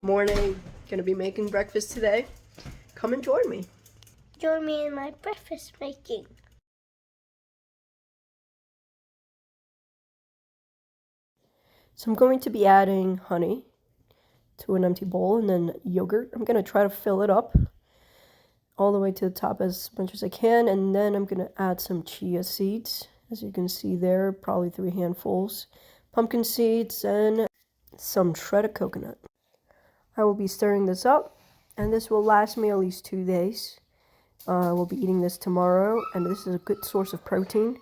Morning. Gonna be making breakfast today. Come and join me. Join me in my breakfast making. So I'm going to be adding honey to an empty bowl and then yogurt. I'm gonna try to fill it up all the way to the top as much as I can, and then I'm gonna add some chia seeds. As you can see there, probably 3 handfuls. Pumpkin seeds and some shredded coconut. I will be stirring this up, and this will last me at least 2 days. We'll be eating this tomorrow, and this is a good source of protein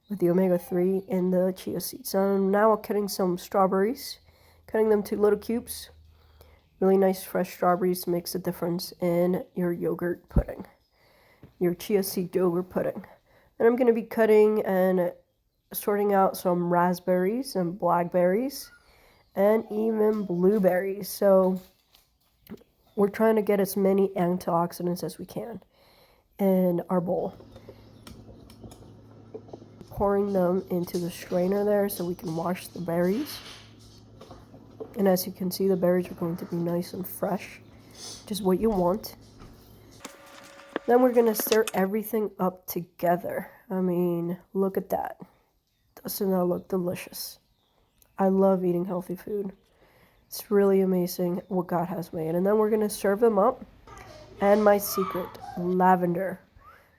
with the omega-3 in the chia seeds. So now I'm cutting some strawberries, cutting them to little cubes. Really nice fresh strawberries makes a difference in your yogurt pudding, your chia seed yogurt pudding. And I'm going to be cutting and sorting out some raspberries and blackberries and even blueberries. So we're trying to get as many antioxidants as we can in our bowl. Pouring them into the strainer there so we can wash the berries. And as you can see, the berries are going to be nice and fresh, which is what you want. Then we're going to stir everything up together. I mean, look at that. Doesn't that look delicious? I love eating healthy food. It's really amazing what God has made. And then we're going to serve them up. And my secret, lavender.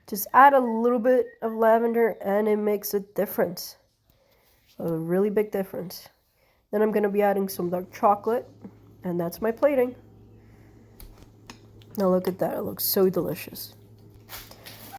Just add a little bit of lavender and it makes a difference. A really big difference. Then I'm going to be adding some dark chocolate, and that's my plating. Now look at that, it looks so delicious.